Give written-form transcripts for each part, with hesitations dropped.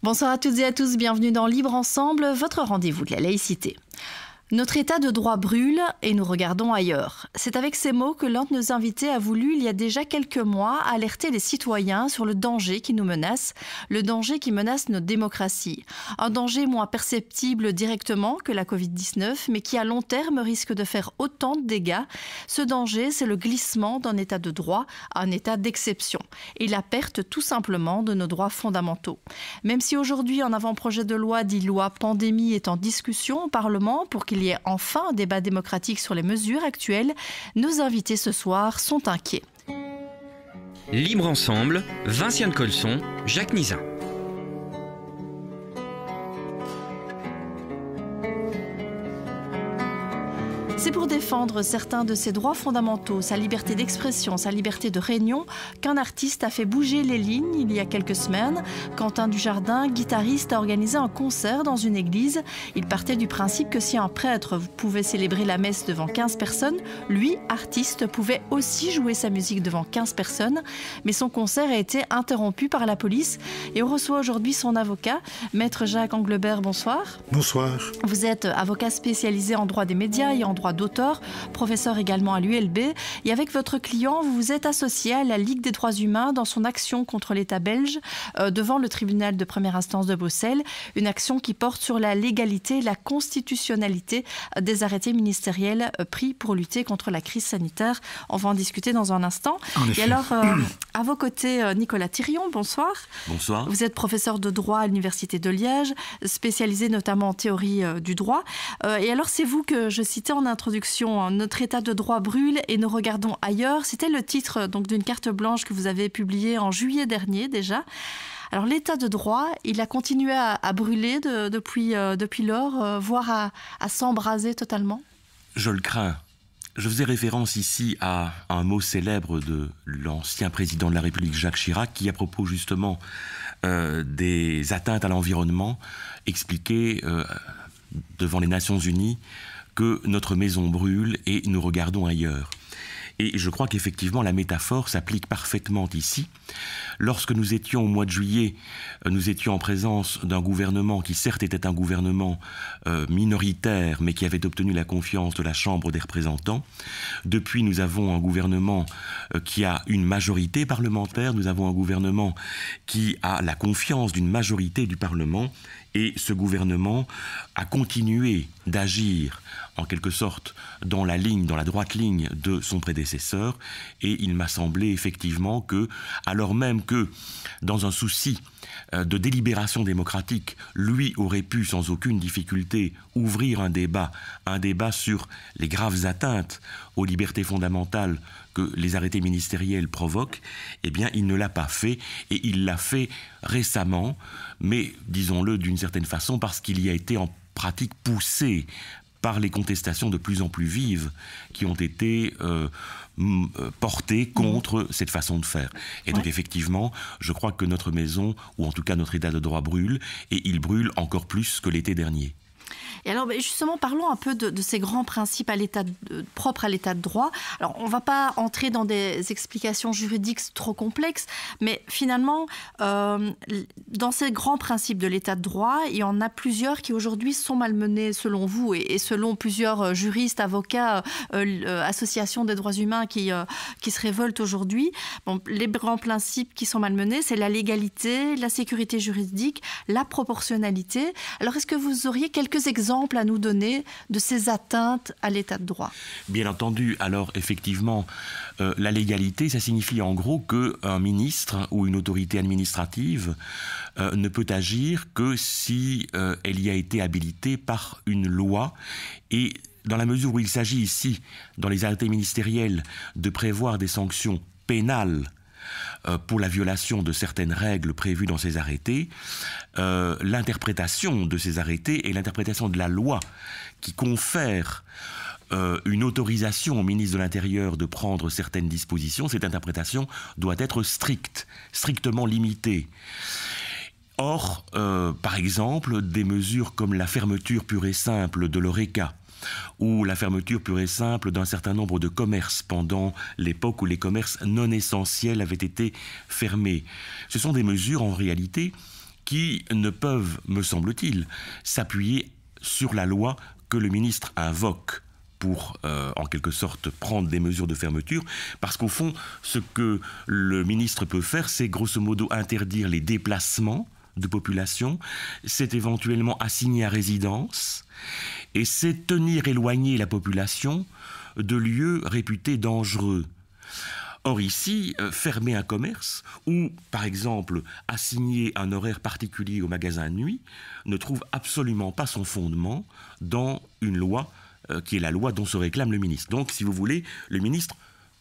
Bonsoir à toutes et à tous, bienvenue dans Libre Ensemble, votre rendez-vous de la laïcité. Notre état de droit brûle et nous regardons ailleurs. C'est avec ces mots que l'un de nos invités a voulu, il y a déjà quelques mois, alerter les citoyens sur le danger qui nous menace, le danger qui menace notre démocratie. Un danger moins perceptible directement que la Covid-19, mais qui à long terme risque de faire autant de dégâts. Ce danger, c'est le glissement d'un état de droit à un état d'exception et la perte tout simplement de nos droits fondamentaux. Même si aujourd'hui un avant-projet de loi dit loi pandémie est en discussion au Parlement pour qu'il y ait enfin un débat démocratique sur les mesures actuelles, nos invités ce soir sont inquiets. Libre Ensemble, Vinciane Colson, Jacques Nizin. C'est pour défendre certains de ses droits fondamentaux, sa liberté d'expression, sa liberté de réunion, qu'un artiste a fait bouger les lignes il y a quelques semaines. Quentin Dujardin, guitariste, a organisé un concert dans une église. Il partait du principe que si un prêtre pouvait célébrer la messe devant 15 personnes, lui, artiste, pouvait aussi jouer sa musique devant 15 personnes. Mais son concert a été interrompu par la police et on reçoit aujourd'hui son avocat, Maître Jacques Anglebert. Bonsoir. Bonsoir. Vous êtes avocat spécialisé en droit des médias et en droit d'auteur, professeur également à l'ULB. Et avec votre client, vous vous êtes associé à la Ligue des droits humains dans son action contre l'État belge devant le tribunal de première instance de Bruxelles. Une action qui porte sur la légalité et la constitutionnalité des arrêtés ministériels pris pour lutter contre la crise sanitaire. On va en discuter dans un instant. Et alors, à vos côtés, Nicolas Thirion, bonsoir. Bonsoir. Vous êtes professeur de droit à l'Université de Liège, spécialisé notamment en théorie du droit. Et alors, c'est vous que je citais en introduction, notre état de droit brûle et nous regardons ailleurs. C'était le titre donc d'une carte blanche que vous avez publiée en juillet dernier déjà. Alors l'état de droit, il a continué à brûler depuis lors, voire à s'embraser totalement. Je le crains. Je faisais référence ici à un mot célèbre de l'ancien président de la République, Jacques Chirac, qui, à propos justement des atteintes à l'environnement, expliquait devant les Nations Unies que notre maison brûle et nous regardons ailleurs. Et je crois qu'effectivement la métaphore s'applique parfaitement ici. Lorsque nous étions au mois de juillet, nous étions en présence d'un gouvernement qui certes était un gouvernement minoritaire, mais qui avait obtenu la confiance de la Chambre des représentants. Depuis, nous avons un gouvernement qui a une majorité parlementaire, nous avons un gouvernement qui a la confiance d'une majorité du Parlement, et ce gouvernement a continué d'agir en quelque sorte dans la droite ligne de son prédécesseur, et il m'a semblé effectivement que, alors même que dans un souci de délibération démocratique, lui aurait pu sans aucune difficulté ouvrir un débat sur les graves atteintes aux libertés fondamentales que les arrêtés ministériels provoquent, eh bien il ne l'a pas fait, et il l'a fait récemment, mais disons-le d'une certaine façon parce qu'il y a été en pratique poussé par les contestations de plus en plus vives qui ont été portées contre cette façon de faire. Et donc effectivement, je crois que notre maison, ou en tout cas notre état de droit brûle, et il brûle encore plus que l'été dernier. Et alors justement, parlons un peu de ces grands principes propres à l'état de droit. Alors on ne va pas entrer dans des explications juridiques trop complexes, mais finalement, dans ces grands principes de l'état de droit, il y en a plusieurs qui aujourd'hui sont malmenés selon vous et selon plusieurs juristes, avocats, associations des droits humains qui se révoltent aujourd'hui. Bon, les grands principes qui sont malmenés, c'est la légalité, la sécurité juridique, la proportionnalité. Alors est-ce que vous auriez quelques exemples à nous donner de ces atteintes à l'état de droit? Bien entendu. Alors effectivement, la légalité, ça signifie en gros qu'un ministre ou une autorité administrative ne peut agir que si elle y a été habilitée par une loi, et dans la mesure où il s'agit ici, dans les arrêtés ministériels, de prévoir des sanctions pénales pour la violation de certaines règles prévues dans ces arrêtés, l'interprétation de ces arrêtés et l'interprétation de la loi qui confère une autorisation au ministre de l'Intérieur de prendre certaines dispositions, cette interprétation doit être stricte, strictement limitée. Or, par exemple, des mesures comme la fermeture pure et simple de l'Horeca, ou la fermeture pure et simple d'un certain nombre de commerces pendant l'époque où les commerces non essentiels avaient été fermés. Ce sont des mesures en réalité qui ne peuvent, me semble-t-il, s'appuyer sur la loi que le ministre invoque pour, en quelque sorte, prendre des mesures de fermeture, parce qu'au fond, ce que le ministre peut faire, c'est grosso modo interdire les déplacements de population, c'est éventuellement assigner à résidence, et c'est tenir éloigner la population de lieux réputés dangereux. Or ici, fermer un commerce ou, par exemple, assigner un horaire particulier au magasin de nuit ne trouve absolument pas son fondement dans une loi qui est la loi dont se réclame le ministre. Donc, si vous voulez, le ministre,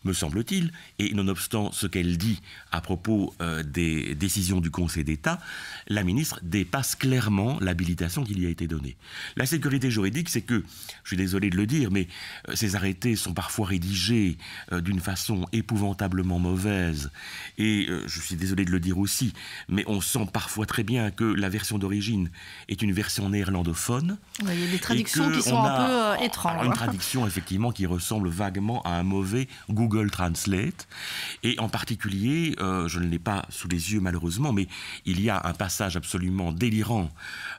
me semble-t-il, et nonobstant ce qu'elle dit à propos des décisions du Conseil d'État, la ministre dépasse clairement l'habilitation qui lui a été donnée. La sécurité juridique, c'est que, je suis désolé de le dire, mais ces arrêtés sont parfois rédigés d'une façon épouvantablement mauvaise, et je suis désolé de le dire aussi, mais on sent parfois très bien que la version d'origine est une version néerlandophone. Oui, il y a des traductions qui sont un peu étranges. Une traduction, effectivement, qui ressemble vaguement à un mauvais Google Translate, et en particulier, je ne l'ai pas sous les yeux malheureusement, mais il y a un passage absolument délirant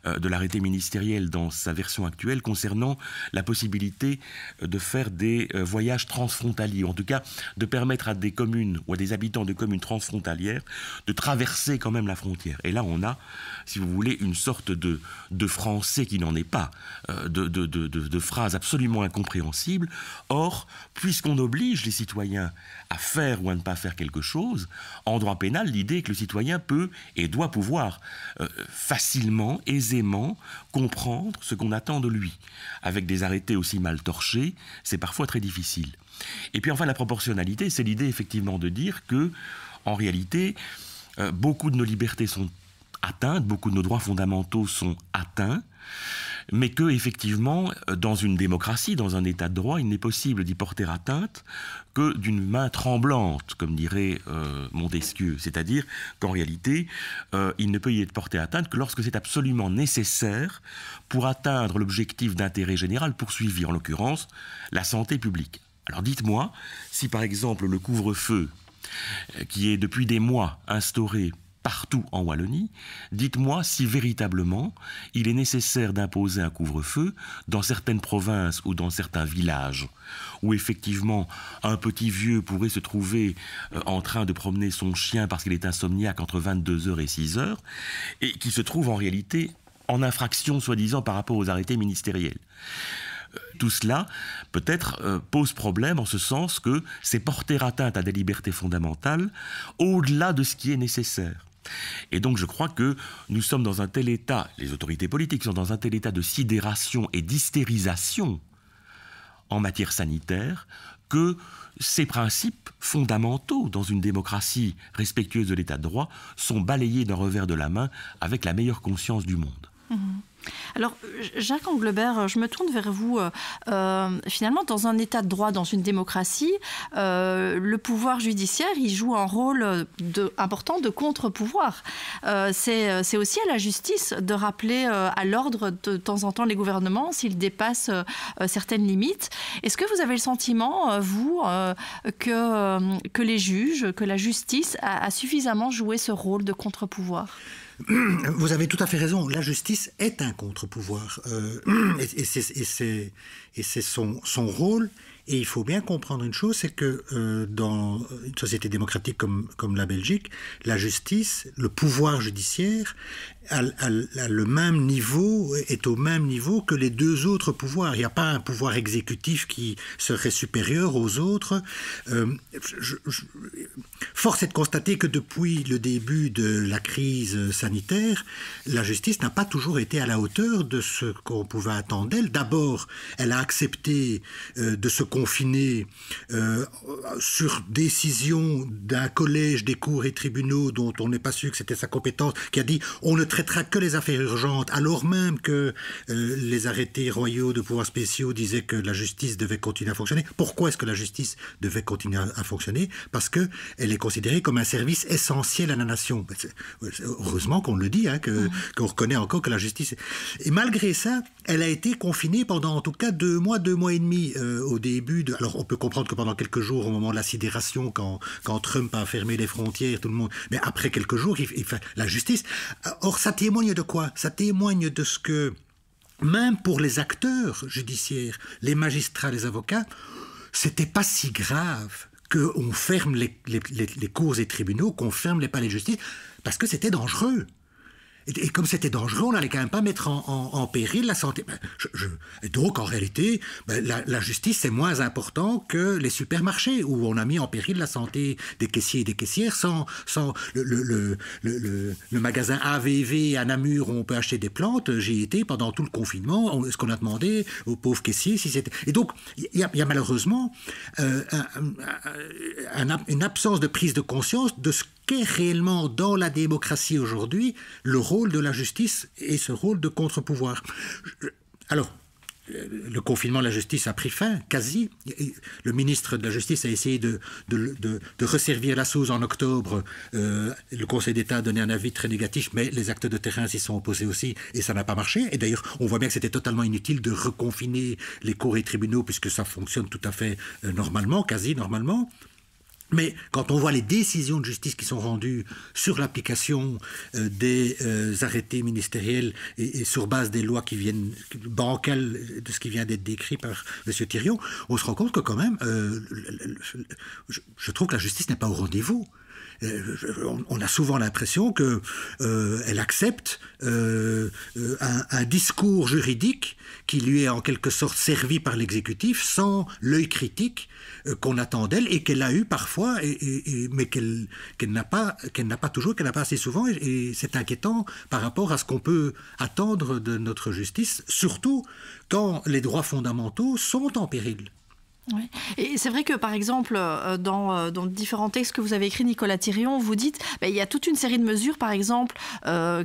de l'arrêté ministériel dans sa version actuelle concernant la possibilité de faire des voyages transfrontaliers, en tout cas de permettre à des communes ou à des habitants de communes transfrontalières de traverser quand même la frontière. Et là on a, si vous voulez, une sorte de français qui n'en est pas, de phrases absolument incompréhensibles. Or, puisqu'on oblige les citoyens à faire ou à ne pas faire quelque chose, en droit pénal, l'idée est que le citoyen peut et doit pouvoir facilement, aisément comprendre ce qu'on attend de lui. Avec des arrêtés aussi mal torchés, c'est parfois très difficile. Et puis enfin, la proportionnalité, c'est l'idée effectivement de dire que, en réalité, beaucoup de nos libertés sont atteintes, beaucoup de nos droits fondamentaux sont atteints, mais que, effectivement, dans une démocratie, dans un état de droit, il n'est possible d'y porter atteinte que d'une main tremblante, comme dirait Montesquieu. C'est-à-dire qu'en réalité, il ne peut y être porté atteinte que lorsque c'est absolument nécessaire pour atteindre l'objectif d'intérêt général poursuivi, en l'occurrence, la santé publique. Alors dites-moi, si par exemple le couvre-feu, qui est depuis des mois instauré partout en Wallonie, dites-moi si véritablement il est nécessaire d'imposer un couvre-feu dans certaines provinces ou dans certains villages, où effectivement un petit vieux pourrait se trouver en train de promener son chien parce qu'il est insomniaque entre 22h et 6h, et qui se trouve en réalité en infraction soi-disant par rapport aux arrêtés ministériels. Tout cela, peut-être, pose problème en ce sens que c'est porter atteinte à des libertés fondamentales au-delà de ce qui est nécessaire. Et donc je crois que nous sommes dans un tel état, les autorités politiques sont dans un tel état de sidération et d'hystérisation en matière sanitaire que ces principes fondamentaux dans une démocratie respectueuse de l'état de droit sont balayés d'un revers de la main avec la meilleure conscience du monde. Alors, Jacques Anglebert, je me tourne vers vous. Finalement, dans un état de droit, dans une démocratie, le pouvoir judiciaire, il joue un rôle important de contre-pouvoir. C'est aussi à la justice de rappeler à l'ordre de temps en temps les gouvernements s'ils dépassent certaines limites. Est-ce que vous avez le sentiment, vous, que les juges, que la justice a suffisamment joué ce rôle de contre-pouvoir ? Vous avez tout à fait raison. La justice est un contre-pouvoir et c'est son rôle. Et il faut bien comprendre une chose, c'est que dans une société démocratique comme la Belgique, la justice, le pouvoir judiciaire a le même niveau, est au même niveau que les deux autres pouvoirs. Il n'y a pas un pouvoir exécutif qui serait supérieur aux autres. Force est de constater que depuis le début de la crise sanitaire, la justice n'a pas toujours été à la hauteur de ce qu'on pouvait attendre d'elle. D'abord, elle a accepté de se confiner sur décision d'un collège des cours et tribunaux dont on n'est pas sûr que c'était sa compétence, qui a dit on ne traitera que les affaires urgentes, alors même que les arrêtés royaux de pouvoirs spéciaux disaient que la justice devait continuer à fonctionner. Pourquoi est-ce que la justice devait continuer à fonctionner ? Parce qu'elle est considérée comme un service essentiel à la nation. Heureusement qu'on le dit, qu'on reconnaît encore que la justice... Et malgré ça, elle a été confinée pendant en tout cas 2 mois et demi au début. début de... Alors on peut comprendre que pendant quelques jours, au moment de la sidération, quand Trump a fermé les frontières, tout le monde... Mais après quelques jours, la justice... Or, ça témoigne de quoi? Ça témoigne de ce que, même pour les acteurs judiciaires, les magistrats, les avocats, c'était pas si grave qu'on ferme les cours et tribunaux, qu'on ferme les palais de justice, parce que c'était dangereux. Et comme c'était dangereux, on n'allait quand même pas mettre en péril la santé. Et donc, en réalité, la justice, c'est moins important que les supermarchés, où on a mis en péril la santé des caissiers et des caissières sans le magasin AVV à Namur où on peut acheter des plantes. J'y étais pendant tout le confinement. Ce qu'on a demandé aux pauvres caissiers, si c'était... Et donc, il y a malheureusement une absence de prise de conscience de ce qu'est réellement dans la démocratie aujourd'hui le rôle de la justice et ce rôle de contre-pouvoir. Alors, le confinement de la justice a pris fin, quasi. Le ministre de la Justice a essayé de resservir la sauce en octobre. Le Conseil d'État a donné un avis très négatif, mais les acteurs de terrain s'y sont opposés aussi, et ça n'a pas marché. Et d'ailleurs, on voit bien que c'était totalement inutile de reconfiner les cours et tribunaux, puisque ça fonctionne tout à fait normalement, quasi normalement. Mais quand on voit les décisions de justice qui sont rendues sur l'application des arrêtés ministériels et sur base des lois qui viennent bancales de ce qui vient d'être décrit par M. Thirion, on se rend compte que quand même, je trouve que la justice n'est pas au rendez-vous. On a souvent l'impression qu'elle accepte un discours juridique qui lui est en quelque sorte servi par l'exécutif sans l'œil critique qu'on attend d'elle et qu'elle a eu parfois, mais qu'elle n'a pas toujours, qu'elle n'a pas assez souvent, et c'est inquiétant par rapport à ce qu'on peut attendre de notre justice, surtout quand les droits fondamentaux sont en péril. Oui. Et c'est vrai que, par exemple, dans différents textes que vous avez écrits, Nicolas Thirion, vous dites il y a toute une série de mesures, par exemple,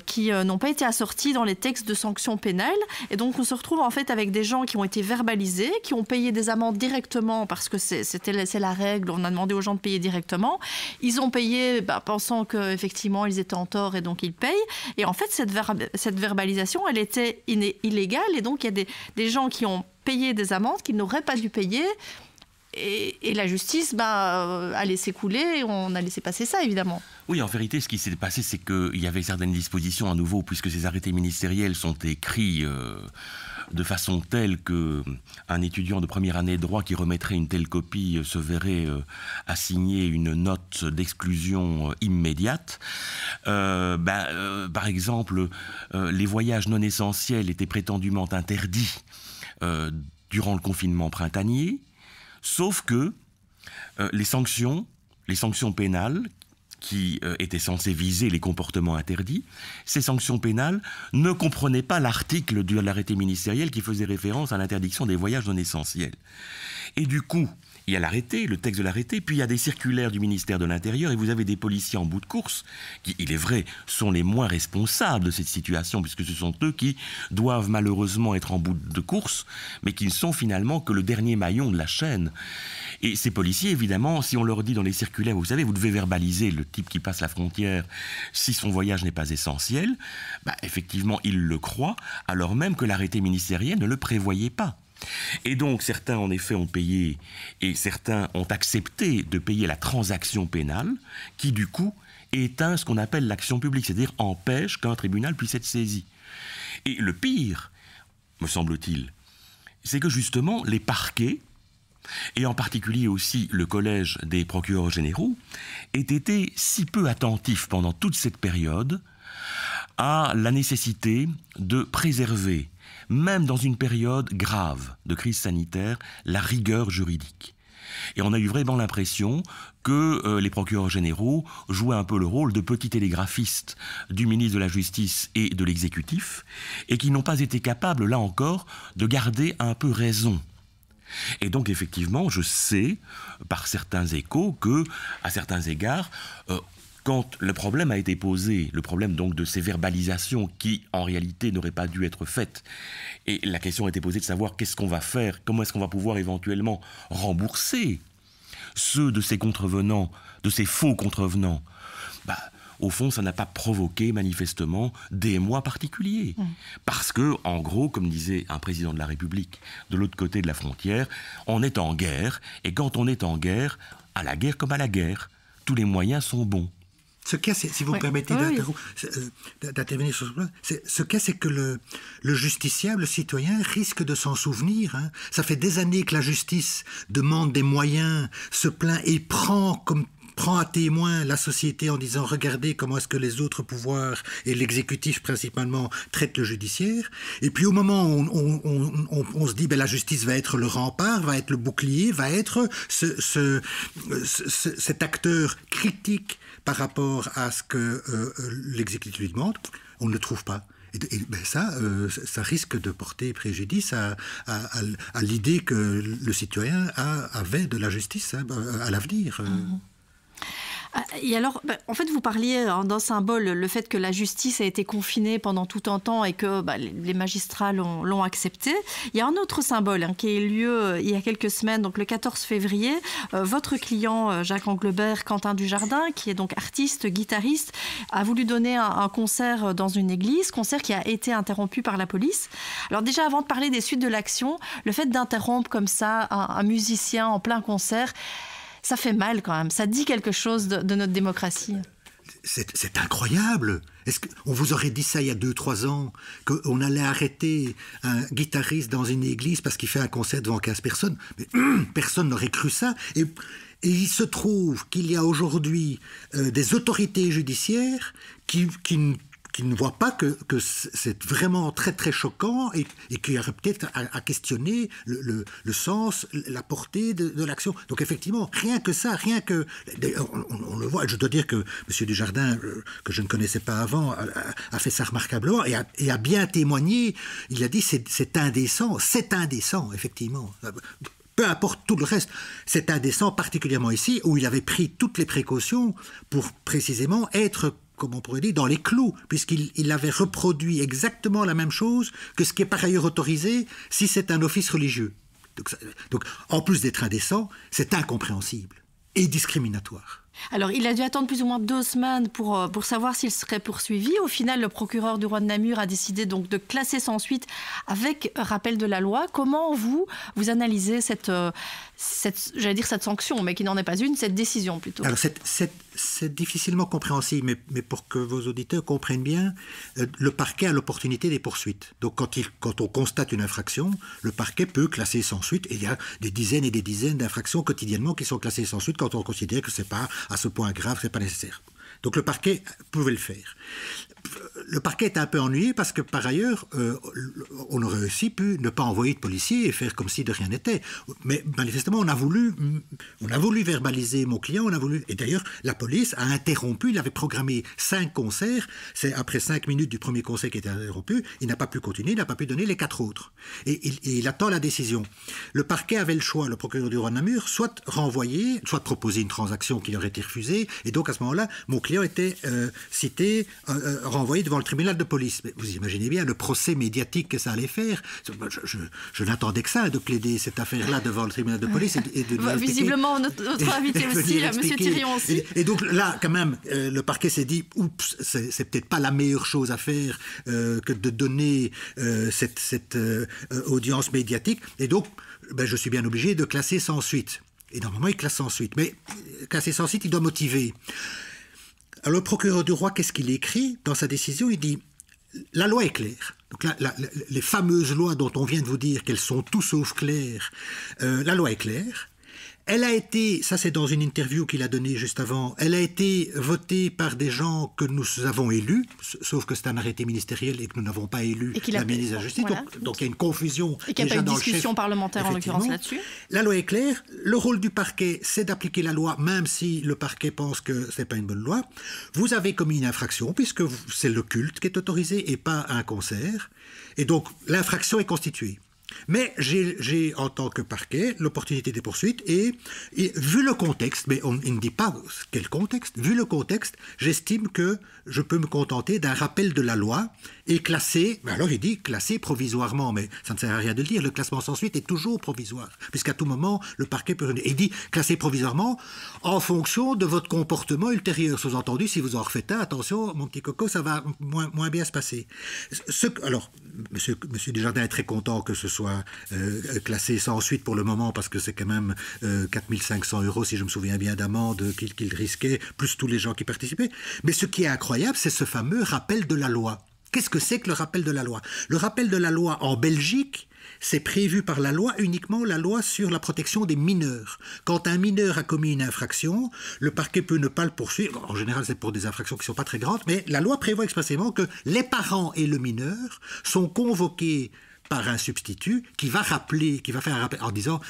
qui n'ont pas été assorties dans les textes de sanctions pénales. Et donc, on se retrouve en fait avec des gens qui ont été verbalisés, qui ont payé des amendes directement parce que c'est la règle. On a demandé aux gens de payer directement. Ils ont payé pensant qu'effectivement, ils étaient en tort et donc ils payent. Et en fait, cette verbalisation, elle était illégale. Et donc, il y a des gens qui ont payer des amendes qu'ils n'auraient pas dû payer, et la justice a laissé couler, on a laissé passer ça évidemment. Oui, en vérité, ce qui s'est passé, c'est qu'il y avait certaines dispositions à nouveau, puisque ces arrêtés ministériels sont écrits de façon telle qu'un étudiant de première année de droit qui remettrait une telle copie se verrait assigner une note d'exclusion immédiate. Par exemple, les voyages non essentiels étaient prétendument interdits durant le confinement printanier, sauf que les sanctions pénales qui étaient censées viser les comportements interdits, ces sanctions pénales ne comprenaient pas l'article de l'arrêté ministériel qui faisait référence à l'interdiction des voyages non essentiels. Et du coup, il y a l'arrêté, le texte de l'arrêté, puis il y a des circulaires du ministère de l'Intérieur, et vous avez des policiers en bout de course, qui, il est vrai, sont les moins responsables de cette situation, puisque ce sont eux qui doivent malheureusement être en bout de course, mais qui ne sont finalement que le dernier maillon de la chaîne. Et ces policiers, évidemment, si on leur dit dans les circulaires, vous savez, vous devez verbaliser le type qui passe la frontière si son voyage n'est pas essentiel, effectivement, ils le croient, alors même que l'arrêté ministériel ne le prévoyait pas. Et donc certains en effet ont payé, et certains ont accepté de payer la transaction pénale qui du coup éteint ce qu'on appelle l'action publique, c'est-à-dire empêche qu'un tribunal puisse être saisi. Et le pire, me semble-t-il, c'est que justement les parquets, et en particulier aussi le collège des procureurs généraux, aient été si peu attentifs pendant toute cette période à la nécessité de préserver, même dans une période grave de crise sanitaire, la rigueur juridique. Et on a eu vraiment l'impression que les procureurs généraux jouaient un peu le rôle de petits télégraphistes du ministre de la Justice et de l'exécutif, et qui n'ont pas été capables, là encore, de garder un peu raison. Et donc, effectivement, je sais, par certains échos, que, à certains égards, quand le problème a été posé, le problème donc de ces verbalisations qui, en réalité, n'auraient pas dû être faites, et la question a été posée de savoir qu'est-ce qu'on va faire, comment est-ce qu'on va pouvoir éventuellement rembourser ceux de ces contrevenants, de ces faux contrevenants, au fond, ça n'a pas provoqué manifestement d'émoi particulier. Parce que, en gros, comme disait un président de la République de l'autre côté de la frontière, on est en guerre, et quand on est en guerre, à la guerre comme à la guerre, tous les moyens sont bons. Ce cas, si vous me permettez d'intervenir sur ce point, ce cas, c'est que le justiciable, le citoyen, risque de s'en souvenir. Hein. Ça fait des années que la justice demande des moyens, se plaint et prend à témoin la société en disant « Regardez comment est-ce que les autres pouvoirs et l'exécutif principalement traitent le judiciaire ». Et puis au moment où on se dit « La justice va être le rempart, va être le bouclier, va être cet acteur critique par rapport à ce que l'exécutif lui demande », on ne le trouve pas. Ça risque de porter préjudice à l'idée que le citoyen avait de la justice à l'avenir. Et alors, en fait, vous parliez d'un symbole, le fait que la justice a été confinée pendant tout un temps et que les magistrats l'ont accepté. Il y a un autre symbole qui a eu lieu il y a quelques semaines, donc le 14 février. Votre client, Jacques Anglebert, Quentin Dujardin, qui est donc artiste, guitariste, a voulu donner un concert dans une église, concert qui a été interrompu par la police. Alors déjà, avant de parler des suites de l'action, le fait d'interrompre comme ça un musicien en plein concert, ça fait mal quand même. Ça dit quelque chose de notre démocratie. C'est incroyable. Est-ce qu'on vous aurait dit ça il y a 2-3 ans, qu'on allait arrêter un guitariste dans une église parce qu'il fait un concert devant 15 personnes? Mais personne n'aurait cru ça. Et il se trouve qu'il y a aujourd'hui des autorités judiciaires qui ne voient pas que c'est vraiment très très choquant et qu'il y aurait peut-être à questionner le sens, la portée de l'action. Donc effectivement, rien que ça, on le voit. Je dois dire que M. Dujardin, que je ne connaissais pas avant, a fait ça remarquablement et a bien témoigné. Il a dit c'est indécent, effectivement. Peu importe tout le reste, c'est indécent, particulièrement ici, où il avait pris toutes les précautions pour précisément être, comme on pourrait dire, dans les clous, puisqu'il avait reproduit exactement la même chose que ce qui est par ailleurs autorisé si c'est un office religieux. Donc en plus d'être indécent, c'est incompréhensible et discriminatoire. Alors, il a dû attendre plus ou moins 2 semaines pour savoir s'il serait poursuivi. Au final, le procureur du roi de Namur a décidé donc de classer sans suite avec rappel de la loi. Comment vous analysez cette sanction, mais qui n'en est pas une, cette décision plutôt? Alors, c'est difficilement compréhensible, mais pour que vos auditeurs comprennent bien, le parquet a l'opportunité des poursuites. Donc, quand on constate une infraction, le parquet peut classer sans suite. Et il y a des dizaines et des dizaines d'infractions quotidiennement qui sont classées sans suite quand on considère que c'est pas à ce point grave, c'est pas nécessaire. Donc le parquet pouvait le faire. Le parquet est un peu ennuyé parce que par ailleurs, on aurait aussi pu ne pas envoyer de policiers et faire comme si de rien n'était. Mais manifestement, on a voulu verbaliser mon client, et d'ailleurs, la police a interrompu, il avait programmé 5 concerts, c'est après 5 minutes du premier concert qui était interrompu, il n'a pas pu continuer, il n'a pas pu donner les 4 autres. Et il attend la décision. Le parquet avait le choix, le procureur du roi de Namur, soit renvoyer, soit proposer une transaction qui aurait été refusée, et donc à ce moment-là, mon client était cité, renvoyé devant le tribunal de police. Mais vous imaginez bien le procès médiatique que ça allait faire. Je n'attendais que ça, de plaider cette affaire-là devant le tribunal de police et de lui visiblement, notre invité aussi, M. Thirion aussi. Et donc là, quand même, le parquet s'est dit, oups, c'est peut-être pas la meilleure chose à faire que de donner cette audience médiatique. Et donc, je suis bien obligé de classer sans suite. Et normalement, il classe sans suite. Mais classer sans suite, il doit motiver. Alors le procureur du roi, qu'est-ce qu'il écrit dans sa décision? Il dit « La loi est claire ». Donc les fameuses lois dont on vient de vous dire qu'elles sont tout sauf claires, la loi est claire. Elle a été, ça c'est dans une interview qu'il a donnée juste avant, elle a été votée par des gens que nous avons élus, sauf que c'est un arrêté ministériel et que nous n'avons pas élu la ministre de la Justice. Voilà. Donc il y a une confusion. Et qu'il n'y a pas eu de discussion parlementaire en l'occurrence là-dessus. La loi est claire, le rôle du parquet c'est d'appliquer la loi même si le parquet pense que ce n'est pas une bonne loi. Vous avez commis une infraction puisque c'est le culte qui est autorisé et pas un concert. Et donc l'infraction est constituée. Mais j'ai, en tant que parquet, l'opportunité des poursuites et vu le contexte, mais il ne dit pas quel contexte, vu le contexte, j'estime que je peux me contenter d'un rappel de la loi et classer, mais alors il dit classer provisoirement, mais ça ne sert à rien de le dire, le classement sans suite est toujours provisoire, puisqu'à tout moment, le parquet peut revenir. Et il dit classer provisoirement en fonction de votre comportement ultérieur. Sous-entendu, si vous en refaites un, attention, mon petit coco, ça va moins bien se passer. Alors, Monsieur Desjardins est très content que ce soit classé sans suite pour le moment, parce que c'est quand même 4 500 €, si je me souviens bien, d'amende qu'il risquait, plus tous les gens qui participaient. Mais ce qui est incroyable, c'est ce fameux rappel de la loi. Qu'est-ce que c'est que le rappel de la loi? Le rappel de la loi en Belgique, c'est prévu par la loi, uniquement la loi sur la protection des mineurs. Quand un mineur a commis une infraction, le parquet peut ne pas le poursuivre. En général, c'est pour des infractions qui ne sont pas très grandes, mais la loi prévoit expressément que les parents et le mineur sont convoqués par un substitut qui va faire un rappel en disant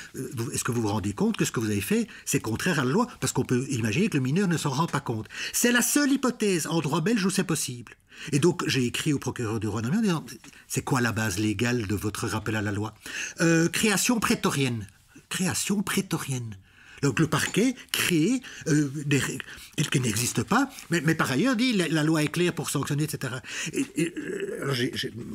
est-ce que vous vous rendez compte que ce que vous avez fait, c'est contraire à la loi? Parce qu'on peut imaginer que le mineur ne s'en rend pas compte. C'est la seule hypothèse en droit belge où c'est possible. Et donc, j'ai écrit au procureur du Roi en disant c'est quoi la base légale de votre rappel à la loi? Création prétorienne. Création prétorienne. Donc le parquet crée des règles qui n'existent pas, mais par ailleurs dit la loi est claire pour sanctionner, etc. Alors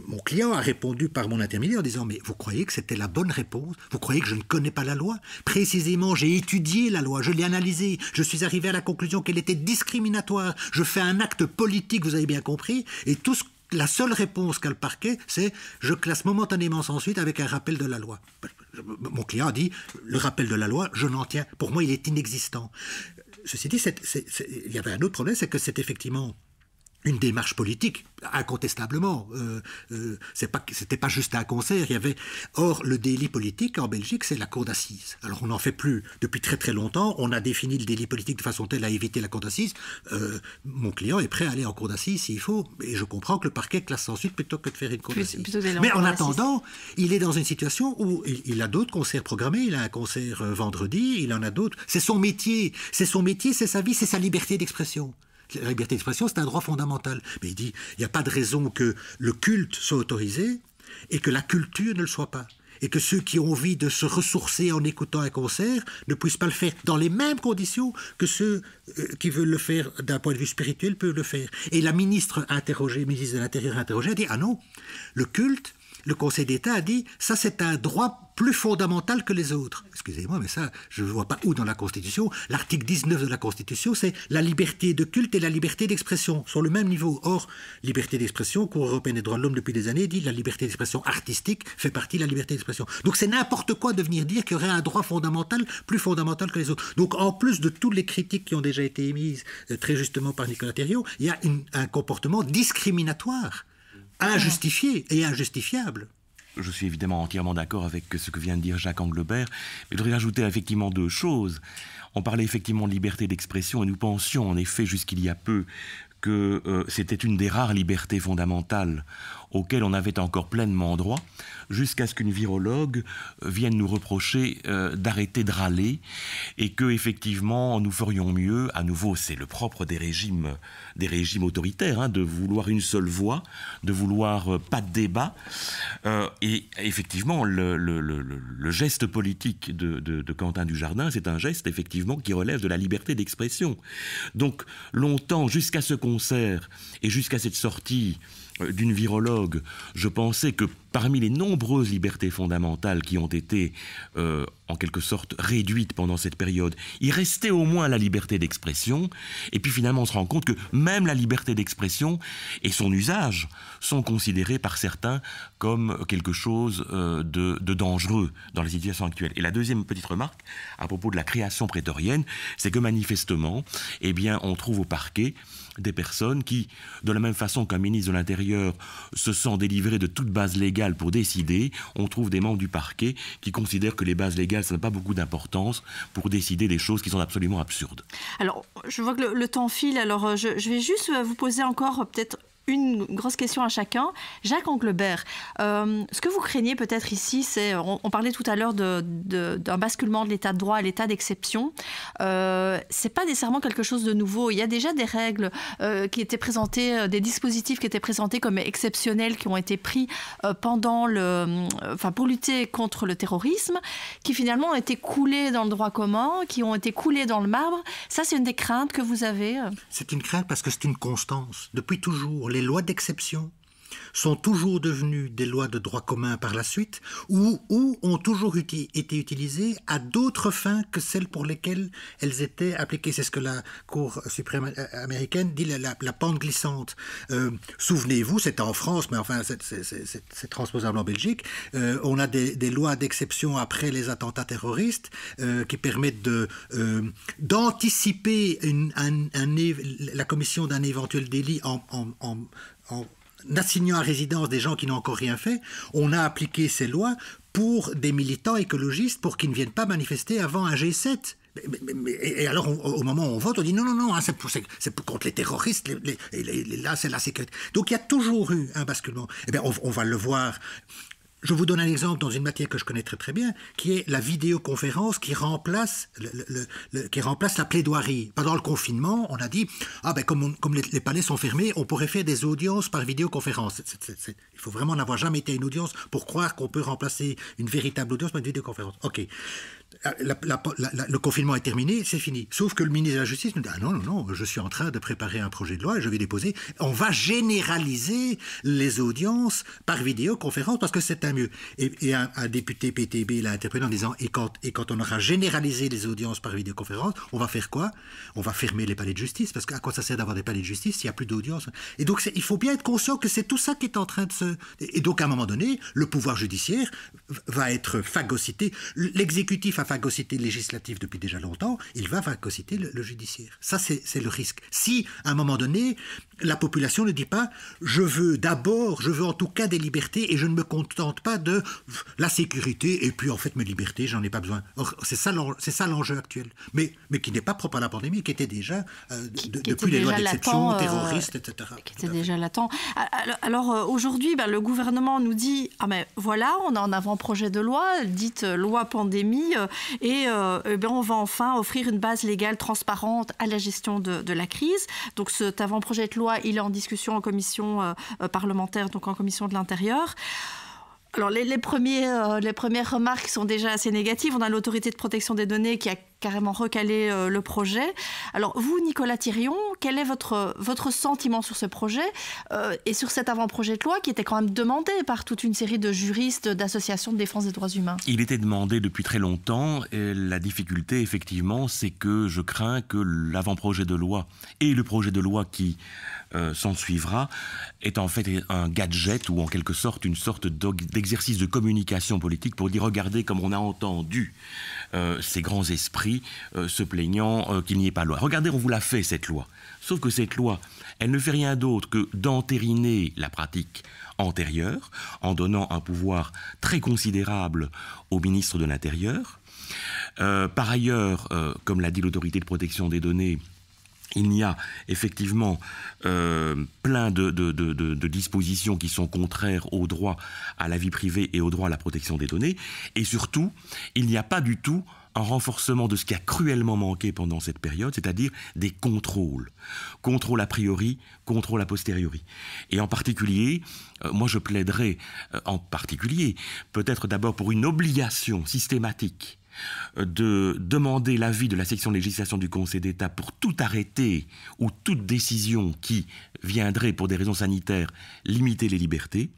mon client a répondu par mon intermédiaire en disant mais vous croyez que c'était la bonne réponse? Vous croyez que je ne connais pas la loi? Précisément, j'ai étudié la loi, je l'ai analysée, je suis arrivé à la conclusion qu'elle était discriminatoire. Je fais un acte politique, vous avez bien compris, et la seule réponse qu'a le parquet, c'est « je classe momentanément sans suite avec un rappel de la loi ». Mon client a dit « le rappel de la loi, je n'en tiens. Pour moi, il est inexistant ». Ceci dit, il y avait un autre problème, c'est que c'est effectivement une démarche politique, incontestablement. C'était pas juste un concert. Or, le délit politique en Belgique, c'est la cour d'assises. Alors, on n'en fait plus depuis très très longtemps. On a défini le délit politique de façon telle à éviter la cour d'assises. Mon client est prêt à aller en cour d'assises s'il faut. Et je comprends que le parquet classe sans suite plutôt que de faire une cour d'assises. Mais en attendant, il est dans une situation où il a d'autres concerts programmés. Il a un concert vendredi, il en a d'autres. C'est son métier. C'est sa vie, c'est sa liberté d'expression. La liberté d'expression, c'est un droit fondamental. Mais il dit, il n'y a pas de raison que le culte soit autorisé et que la culture ne le soit pas. Et que ceux qui ont envie de se ressourcer en écoutant un concert ne puissent pas le faire dans les mêmes conditions que ceux qui veulent le faire d'un point de vue spirituel peuvent le faire. Et la ministre de l'Intérieur interrogée, a dit, ah non, le culte, le Conseil d'État a dit, ça c'est un droit plus fondamental que les autres. Excusez-moi, mais ça, je ne vois pas où dans la Constitution. L'article 19 de la Constitution, c'est la liberté de culte et la liberté d'expression, sur le même niveau. Or, liberté d'expression, Cour européenne des droits de l'homme depuis des années dit la liberté d'expression artistique fait partie de la liberté d'expression. Donc c'est n'importe quoi de venir dire qu'il y aurait un droit fondamental, plus fondamental que les autres. Donc en plus de toutes les critiques qui ont déjà été émises très justement par Nicolas Thériault, il y a un comportement discriminatoire, injustifié et injustifiable. Je suis évidemment entièrement d'accord avec ce que vient de dire Jacques Anglebert, mais je voudrais ajouter effectivement deux choses. On parlait effectivement de liberté d'expression et nous pensions en effet jusqu'il y a peu que c'était une des rares libertés fondamentales auxquelles on avait encore pleinement droit, jusqu'à ce qu'une virologue vienne nous reprocher d'arrêter de râler et que effectivement nous ferions mieux. À nouveau, c'est le propre des régimes autoritaires, hein, de vouloir une seule voix, de vouloir pas de débat. Et effectivement, le geste politique de Quentin Dujardin, c'est un geste effectivement qui relève de la liberté d'expression. Donc longtemps, jusqu'à ce concert et jusqu'à cette sortie d'une virologue, je pensais que parmi les nombreuses libertés fondamentales qui ont été en quelque sorte réduites pendant cette période, il restait au moins la liberté d'expression. Et puis finalement on se rend compte que même la liberté d'expression et son usage sont considérés par certains comme quelque chose de dangereux dans la situation actuelle. Et la deuxième petite remarque à propos de la création prétorienne, c'est que manifestement, eh bien, on trouve au parquet des personnes qui, de la même façon qu'un ministre de l'Intérieur se sent délivré de toute base légale pour décider, on trouve des membres du parquet qui considèrent que les bases légales, ça n'a pas beaucoup d'importance pour décider des choses qui sont absolument absurdes. Alors, je vois que le temps file, alors je vais juste vous poser encore peut-être une grosse question à chacun. Jacques Anglebert, ce que vous craignez peut-être ici, c'est, on parlait tout à l'heure d'un basculement de l'état de droit à l'état d'exception. C'est pas nécessairement quelque chose de nouveau. Il y a déjà des règles qui étaient présentées, des dispositifs qui étaient présentés comme exceptionnels, qui ont été pris pour lutter contre le terrorisme, qui finalement ont été coulés dans le droit commun, qui ont été coulés dans le marbre. Ça, c'est une des craintes que vous avez. C'est une crainte parce que c'est une constance. Depuis toujours, les lois d'exception sont toujours devenues des lois de droit commun par la suite, ou ont toujours été utilisées à d'autres fins que celles pour lesquelles elles étaient appliquées. C'est ce que la Cour suprême américaine dit, la pente glissante. Souvenez-vous, c'était en France, mais enfin c'est transposable en Belgique. On a des lois d'exception après les attentats terroristes qui permettent d'anticiper la commission d'un éventuel délit en assignant à résidence des gens qui n'ont encore rien fait. On a appliqué ces lois pour des militants écologistes pour qu'ils ne viennent pas manifester avant un G7. Et alors, au moment où on vote, on dit non, hein, c'est contre les terroristes, là, c'est la sécurité. Donc, il y a toujours eu un basculement. Eh bien, on va le voir. Je vous donne un exemple dans une matière que je connais très très bien, qui est la vidéoconférence qui remplace la plaidoirie. Pendant le confinement, on a dit comme les palais sont fermés, on pourrait faire des audiences par vidéoconférence. Il faut vraiment n'avoir jamais été à une audience pour croire qu'on peut remplacer une véritable audience par une vidéoconférence. Ok. Le confinement est terminé, c'est fini. Sauf que le ministre de la Justice nous dit non, je suis en train de préparer un projet de loi et je vais déposer. On va généraliser les audiences par vidéoconférence parce que c'est un mieux. Et un député PTB l'a interprété en disant et quand on aura généralisé les audiences par vidéoconférence, on va faire quoi? On va fermer les palais de justice parce qu'à quoi ça sert d'avoir des palais de justice s'il n'y a plus d'audience? Et donc il faut bien être conscient que c'est tout ça qui est en train de se... Et donc à un moment donné, le pouvoir judiciaire va être phagocyté. L'exécutif a phagocyté le législatif depuis déjà longtemps, il va phagocyter le judiciaire. Ça, c'est le risque. Si, à un moment donné, la population ne dit pas « je veux en tout cas des libertés et je ne me contente pas de la sécurité et puis en fait mes libertés, j'en ai pas besoin ». Or, c'est ça l'enjeu actuel. Mais qui n'est pas propre à la pandémie, qui était déjà, depuis les lois d'exception, terroristes, etc. Qui était déjà latent. Alors aujourd'hui, le gouvernement nous dit « ah mais voilà, on a un avant-projet de loi, dite loi pandémie, et on va enfin offrir une base légale transparente à la gestion de la crise ». Donc cet avant-projet de loi, il est en discussion en commission parlementaire, donc en commission de l'Intérieur. Alors les premières remarques sont déjà assez négatives. On a l'autorité de protection des données qui a carrément recalé le projet. Alors vous, Nicolas Thirion, quel est votre sentiment sur ce projet et sur cet avant-projet de loi qui était quand même demandé par toute une série de juristes, d'associations de défense des droits humains? Il était demandé depuis très longtemps. Et la difficulté, effectivement, c'est que je crains que l'avant-projet de loi et le projet de loi qui s'en suivra est en fait un gadget ou en quelque sorte une sorte d'exercice de communication politique pour dire regardez comme on a entendu ces grands esprits se plaignant qu'il n'y ait pas de loi. Regardez, on vous l'a fait cette loi. Sauf que cette loi, elle ne fait rien d'autre que d'entériner la pratique antérieure en donnant un pouvoir très considérable au ministre de l'Intérieur. Par ailleurs, comme l'a dit l'autorité de protection des données, il y a effectivement plein de dispositions qui sont contraires au droit à la vie privée et au droit à la protection des données. Et surtout, il n'y a pas du tout un renforcement de ce qui a cruellement manqué pendant cette période, c'est-à-dire des contrôles. Contrôle a priori, contrôle a posteriori. Et en particulier, moi je plaiderais en particulier, peut-être d'abord pour une obligation systématique de demander l'avis de la section de législation du Conseil d'État pour tout arrêté ou toute décision qui viendrait, pour des raisons sanitaires, limiter les libertés,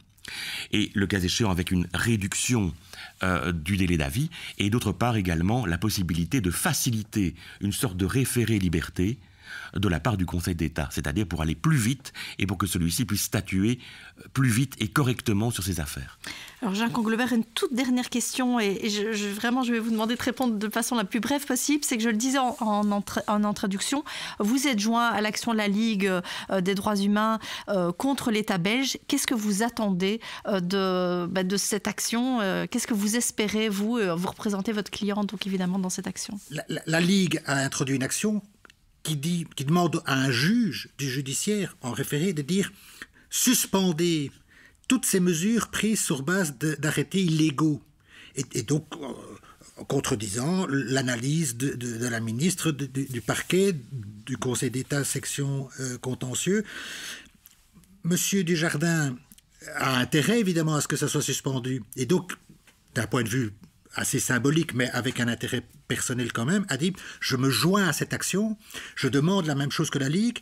et le cas échéant avec une réduction du délai d'avis, et d'autre part également la possibilité de faciliter une sorte de référé liberté de la part du Conseil d'État, c'est-à-dire pour aller plus vite et pour que celui-ci puisse statuer plus vite et correctement sur ses affaires. Alors Jacques Anglebert, une toute dernière question et vraiment je vais vous demander de répondre de façon la plus brève possible. C'est que je le disais en introduction, vous êtes joint à l'action de la Ligue des droits humains contre l'État belge. Qu'est-ce que vous attendez de cette action? Qu'est-ce que vous espérez, vous représentez votre client donc évidemment dans cette action? La Ligue a introduit une action qui demande à un juge du judiciaire en référé de dire suspendez toutes ces mesures prises sur base d'arrêtés illégaux. Et donc, contredisant l'analyse de la ministre du parquet, du Conseil d'État, section contentieux. Monsieur Dujardin a intérêt, évidemment, à ce que ça soit suspendu. Et donc, d'un point de vue assez symbolique, mais avec un intérêt personnel quand même, a dit « Je me joins à cette action, je demande la même chose que la Ligue,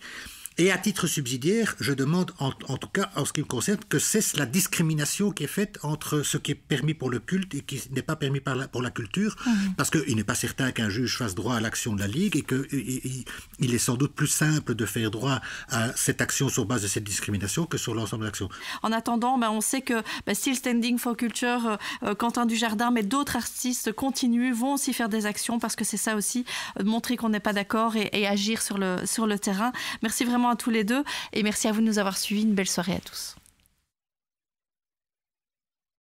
et à titre subsidiaire, je demande, en tout cas en ce qui me concerne, que cesse la discrimination qui est faite entre ce qui est permis pour le culte et qui n'est pas permis pour la culture, parce qu'il n'est pas certain qu'un juge fasse droit à l'action de la Ligue et qu'il est sans doute plus simple de faire droit à cette action sur base de cette discrimination que sur l'ensemble de l'action. » En attendant, on sait que Still Standing for Culture, Quentin Dujardin, mais d'autres artistes continuent, vont aussi faire des actions, parce que c'est ça aussi, montrer qu'on n'est pas d'accord et agir sur le terrain. Merci vraiment à tous les deux et merci à vous de nous avoir suivis. Une belle soirée à tous.